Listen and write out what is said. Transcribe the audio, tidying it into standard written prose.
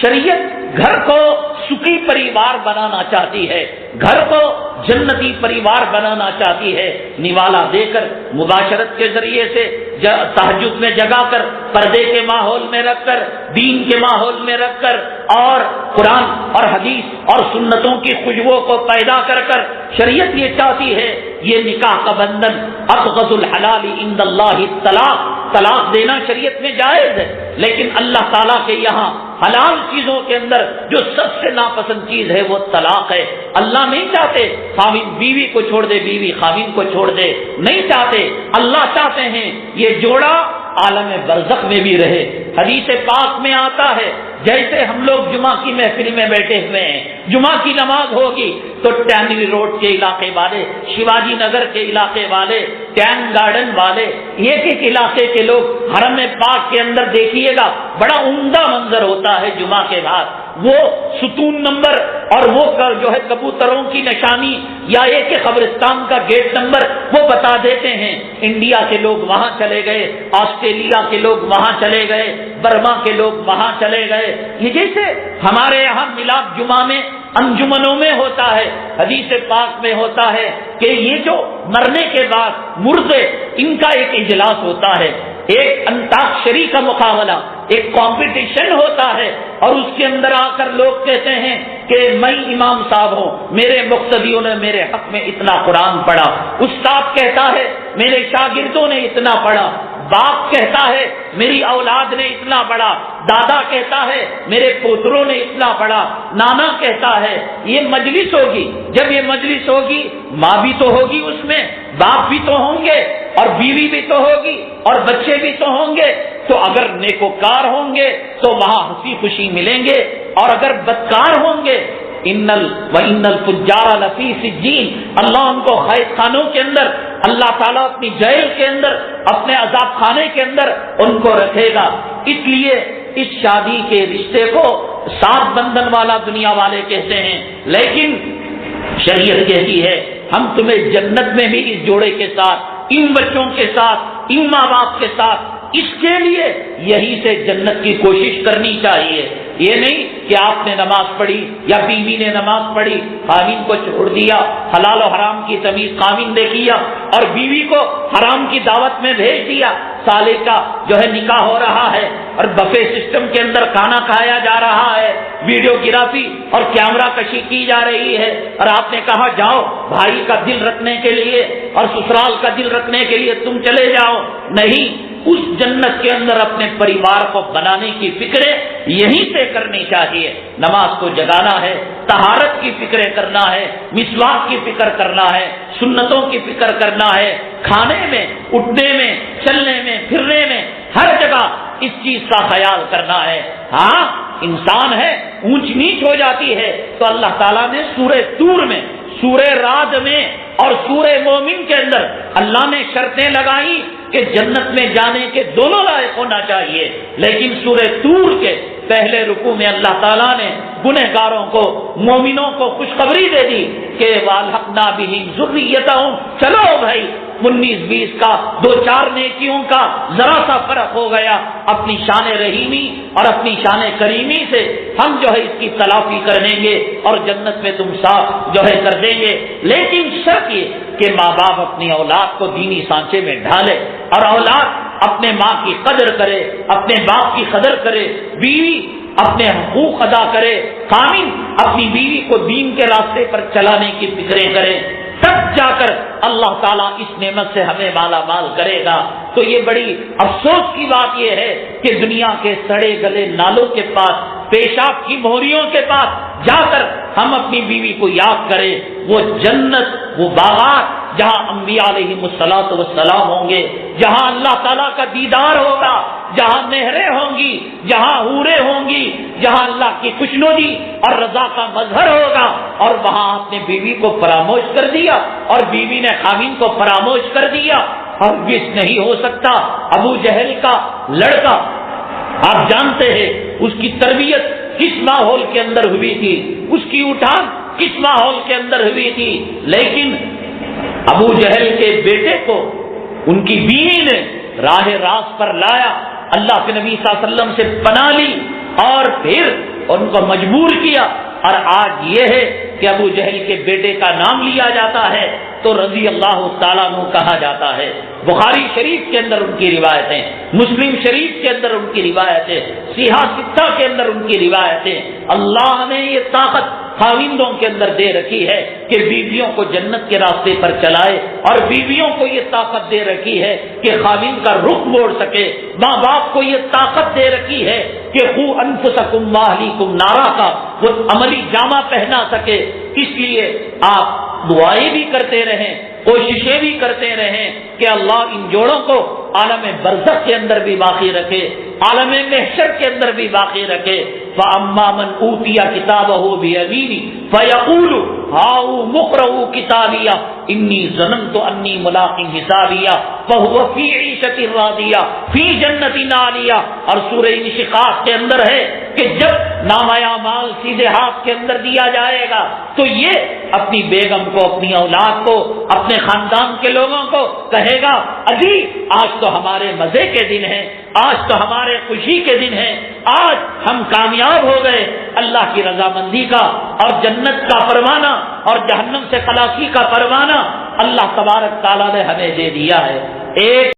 شریعت گھر کو سکھی پریوار بنانا چاہتی ہے، گھر کو جنتی پریوار بنانا چاہتی ہے، نوالا دے کر، مباشرت کے ذریعے سے، تہجد میں جگا کر، پردے کے ماحول میں رکھ کر، دین کے ماحول میں رکھ کر، اور قرآن اور حدیث اور سنتوں کی خوشبو کو پیدا کر کر شریعت یہ چاہتی ہے، یہ نکاح کا بندھن ابغض الحلال عند اللہ الطلاق، طلاق دینا شریعت میں جائز ہے، لیکن اللہ تعالیٰ کے یہاں حلال چیزوں کے اندر جو سب سے ناپسند چیز ہے وہ طلاق ہے۔ اللہ نہیں چاہتے خاوند بیوی کو چھوڑ دے، بیوی خاوند کو چھوڑ دے، نہیں چاہتے۔ اللہ چاہتے ہیں یہ جوڑا عالم برزخ میں بھی رہے۔ حدیث پاک میں آتا ہے جیسے ہم لوگ جمعہ کی محفل میں بیٹھے ہوئے ہیں، جمعہ کی نماز ہوگی تو ٹینری روڈ کے علاقے والے، شیواجی نگر کے علاقے والے، ٹین گارڈن والے، ایک ایک علاقے کے لوگ حرم پاک کے اندر دیکھیے گا، بڑا عمدہ منظر ہوتا ہے جمعہ کے بعد۔ وہ ستون نمبر اور وہ جو ہے کبوتروں کی نشانی یا ایک قبرستان کا گیٹ نمبر وہ بتا دیتے ہیں۔ انڈیا کے لوگ وہاں چلے گئے، آسٹریلیا کے لوگ وہاں چلے گئے، برما کے لوگ وہاں چلے گئے۔ یہ جیسے ہمارے یہاں میلاد جمعہ میں انجمنوں میں ہوتا ہے، حدیث پاک میں ہوتا ہے کہ یہ جو مرنے کے بعد مردے ان کا ایک اجلاس ہوتا ہے، ایک انتاکشری کا مقابلہ، ایک کمپٹیشن ہوتا ہے، اور اس کے اندر آ کر لوگ کہتے ہیں کہ میں امام صاحب ہوں، میرے مقتدیوں نے میرے حق میں اتنا قرآن پڑھا، استاد کہتا ہے میرے شاگردوں نے اتنا پڑھا، باپ کہتا ہے میری اولاد نے اتنا پڑھا، دادا کہتا ہے میرے پوتروں نے اتنا پڑھا، نانا کہتا ہے۔ یہ مجلس ہوگی، جب یہ مجلس ہوگی ماں بھی تو ہوگی اس میں، باپ بھی تو ہوں گے، اور بیوی بھی تو ہوگی، اور بچے بھی تو ہوں گے۔ تو اگر نیکوکار ہوں گے تو وہاں ہنسی خوشی ملیں گے، اور اگر بدکار ہوں گے ان الفجار لفی سجین، اللہ ان کو قید خانوں کے اندر، اللہ تعالیٰ اپنی جیل کے اندر، اپنے عذاب خانے کے اندر ان کو رکھے گا۔ اس لیے اس شادی کے رشتے کو سات بندھن والا دنیا والے کہتے ہیں، لیکن شریعت کہتی ہے ہم تمہیں جنت میں بھی اس جوڑے کے ساتھ، ان بچوں کے ساتھ، ان ماں باپ کے ساتھ، اس کے لیے یہی سے جنت کی کوشش کرنی چاہیے۔ یہ نہیں کہ آپ نے نماز پڑھی یا بیوی نے نماز پڑھی، خاوند کو چھوڑ دیا، حلال و حرام کی تمیز خاوند نے کیا، اور بیوی کو حرام کی دعوت میں بھیج دیا، سالے کا جو ہے نکاح ہو رہا ہے، اور بفے سسٹم کے اندر کھانا کھایا جا رہا ہے، ویڈیو گرافی اور کیمرہ کشی کی جا رہی ہے، اور آپ نے کہا جاؤ بھائی کا دل رکھنے کے لیے اور سسرال کا دل رکھنے کے لیے تم چلے جاؤ۔ نہیں، اس جنت کے اندر اپنے پریوار کو بنانے کی فکریں یہیں سے کرنی چاہیے۔ نماز کو جگانا ہے، طہارت کی فکریں کرنا ہے، مسواک کی فکر کرنا ہے، سنتوں کی فکر کرنا ہے، کھانے میں، اٹھنے میں، چلنے میں، پھرنے میں، ہر جگہ اس چیز کا خیال کرنا ہے۔ ہاں انسان ہے، اونچ نیچ ہو جاتی ہے تو اللہ تعالیٰ نے سورہ طور میں، سورہ رعد میں اور سورہ مومن کے اندر اللہ نے شرطیں لگائی کہ جنت میں جانے کے دونوں لائق ہونا چاہیے، لیکن سورہ طور کے پہلے رکوع میں اللہ تعالیٰ نے گنہگاروں کو، مومنوں کو خوشخبری دے دی کہ وَأَلْحَقْنَا بِهِمْ ذُرِّيَّتَهُمْ، چلو بھائی 19-20 کا، 2-4 نیکیوں کا ذرا سا فرق ہو گیا، اپنی شان رحیمی اور اپنی شان کریمی سے ہم جو ہے اس کی تلافی کر دیں گے اور جنت میں تم صاف جو ہے کر دیں گے۔ لیکن شرط یہ کہ ماں باپ اپنی اولاد کو دینی سانچے میں ڈھالے، اور اولاد اپنے ماں کی قدر کرے، اپنے باپ کی قدر کرے، بیوی اپنے حقوق ادا کرے، خاوند اپنی بیوی کو دین کے راستے پر چلانے کی فکریں کرے، تب جا کر اللہ تعالیٰ اس نعمت سے ہمیں مالا مال کرے گا۔ تو یہ بڑی افسوس کی بات یہ ہے کہ دنیا کے سڑے گلے نالوں کے پاس، پیشاب کی مہریوں کے پاس جا کر ہم اپنی بیوی کو یاد کریں، وہ جنت، وہ باغات جہاں انبیاء علیہم الصلاۃ والسلام ہوں گے، جہاں اللہ تعالیٰ کا دیدار ہوگا، جہاں نہریں ہوں گی، جہاں حوریں ہوں گی، جہاں اللہ کی خوشنودی اور رضا کا مظہر ہوگا، اور وہاں آپ نے بیوی کو فراموش کر دیا اور بیوی نے خاوند کو فراموش کر دیا، ہرگز نہیں ہو سکتا۔ ابو جہل کا لڑکا آپ جانتے ہیں اس کی تربیت کس ماحول کے اندر ہوئی تھی، اس کی اٹھان کس ماحول کے اندر ہوئی تھی، لیکن ابو جہل کے بیٹے کو ان کی بیوی نے راہ راست پر لایا، اللہ کے نبی صلی اللہ علیہ وسلم سے پناہ لی، اور پھر اور ان کو مجبور کیا، اور آج یہ ہے کہ ابو جہل کے بیٹے کا نام لیا جاتا ہے تو رضی اللہ تعالیٰ عنہ کہا جاتا ہے۔ بخاری شریف کے اندر ان کی روایتیں، مسلم شریف کے اندر ان کی روایتیں، صحیح ستہ کے اندر ان کی روایتیں۔ اللہ نے یہ طاقت خاوندوں کے اندر دے رکھی ہے کہ بیویوں کو جنت کے راستے پر چلائے، اور بیویوں کو یہ طاقت دے رکھی ہے کہ خاوند کا رخ موڑ سکے، ماں باپ کو یہ طاقت دے رکھی ہے کہ قو انفسکم واہلیکم نارا کا وہ عملی جامہ پہنا سکے۔ اس لیے آپ دعائیں بھی کرتے رہیں، کوششیں بھی کرتے رہیں کہ اللہ ان جوڑوں کو عالم برزخ کے اندر بھی باقی رکھے، عالم محشر کے اندر بھی باقی رکھے۔ فَأَمَّا مَنْ أُوتِيَ كِتَابَهُ بِيَمِينِهِ فَيَقُولُ هَاؤُمُ اقْرَءُوا كِتَابِيَهْ إِنِّي ظَنَنتُ أَنِّي مُلَاقٍ حِسَابِيَهْ فَهُوَ فِي عِيشَةٍ رَاضِيَةٍ فِي جَنَّةٍ عَالِيَةٍ۔ اور سورہ انشقاق کے اندر ہے کہ جب نامہ اعمال سیدھے ہاتھ کے اندر دیا جائے گا تو یہ اپنی بیگم کو، اپنی اولاد کو، اپنے خاندان کے لوگوں کو کہے گا، اجی آج تو ہمارے مزے کے دن ہیں، آج تو ہمارے خوشی کے دن ہیں، آج ہم کامیاب ہو گئے، اللہ کی رضامندی کا اور جنت کا پروانہ اور جہنم سے خلاصی کا پروانہ اللہ تبارک تعالیٰ نے ہمیں دے دیا ہے۔ ایک